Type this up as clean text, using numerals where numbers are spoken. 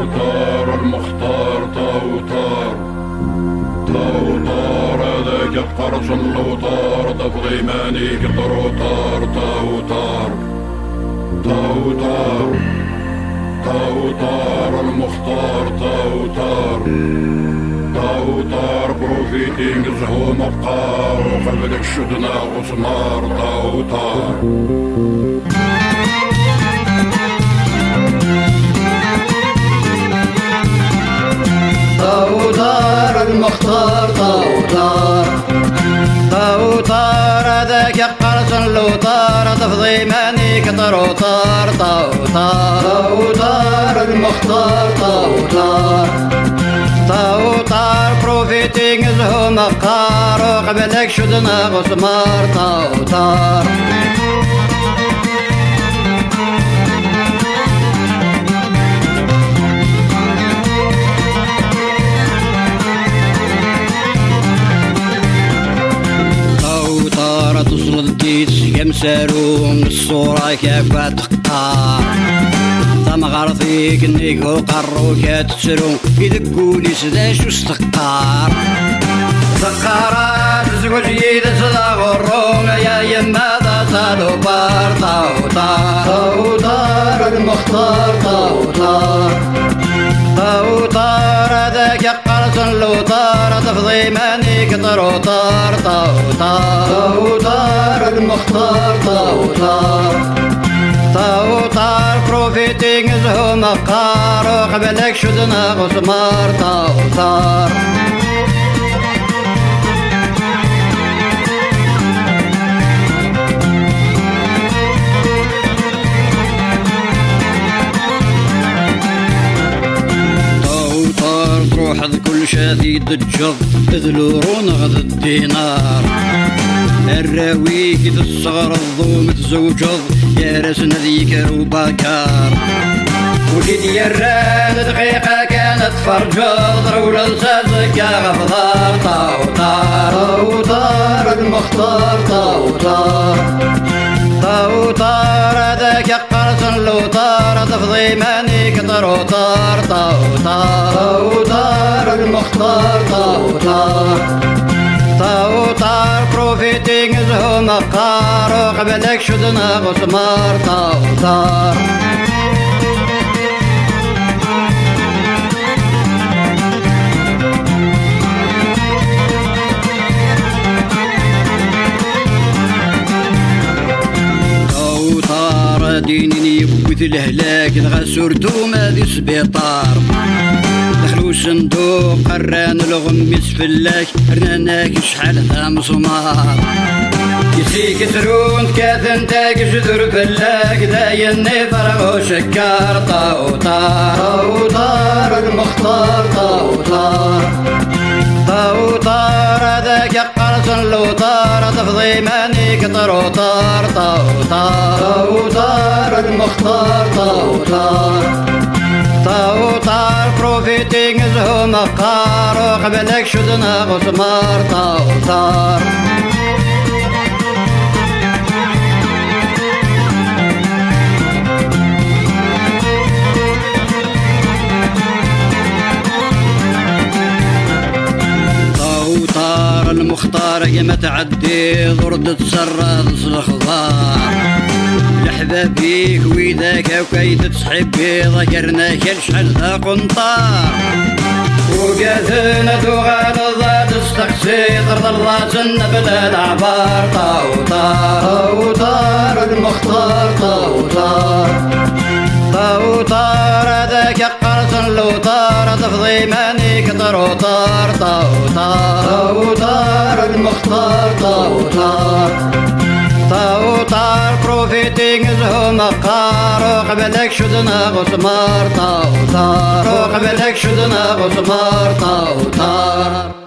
طاوطار المختار طاوطار طاوطار هذاك القرص اللوطار تفضي مانيك طروطار طاوطار طاوطار طاوطار المختار طاوطار طاوطار بروفيتينغ زهو مبقار وقلبك شدنا غصمار طاوطار طاوطار المختار طاوطار طاوطار هذاك قرص اللوطار تفضي مانيك طروطار طاوطار طاوطار المختار طاوطار طاوطار بروفيتينغ زهو مقار وقبلك شدنا غسمار طاوطار تصل ديت كمسارون الصورة كافة تقار ثم غرثيك نيك وقرو كاتسرون يدقوني سداش وستقار سقارات زوج يد صدا الروم يا يما ذا طالوبار طاوطار طاوطار المختار طاوطار طاوطار هذاك قرص اللوطار تفضي مانيك طروطار طاوطار طاوطار المختار طاوطار طاوطار بروفيتينغ زهو مقار وقبلك شدنا غسمار طاوطار حظ كل شاذي ضجر اذلورون غد الدينار الراوي كيد الصغر الظوم تزوجض يا راسنا ذيك روباكار وليد يران دقيقة كانت فرجض رولا لسازك يا غفضار طاوطار طاوطار المختار طاوطار طاوطار هذاك قرص اللوطار تفضي مانيك طروطار طاوطار طاوطار المختار طاوطار طاوطار بروفيتينغ زهو مقار وقبلك شدنا غسمار طاوطار ديني يبوث الهلاك غسورتو ماذي سبيطار دخلو صندوق قران الغميس فلاك رناناك شحال ذا مسمار يسيك ترون كاثن تاك جذر فلاك دايا نفرغ وشكار طاوطار طاوطار المختار طاوطار طاوطار هذاك قرص اللوطار تفضي مانيك طروطار طاوطار طاوطار المختار طاوطار طاوطار بروفيتينغ زهو مقار وقبلك شدنا غسمار طاوطار المختار يا تعدي ضرد تسرد الخضار لحبابيك ويداك وكي تسحب ذكرنا كالشحال ذا قنطار وقاثنا دوغان الضاد استقسي ضرد الراسن بلا العبار طاوطار طاوطار المختار طاوطار طاوطار هذاك قرص اللوطار تفضي مانيك طروطار طاوطار طاوطار المختار طاوطار طاوطار بروفيتينغ زهو مقار وقبلك شدنا غسمار طاوطار وقبلك شدنا غسمار طاوطار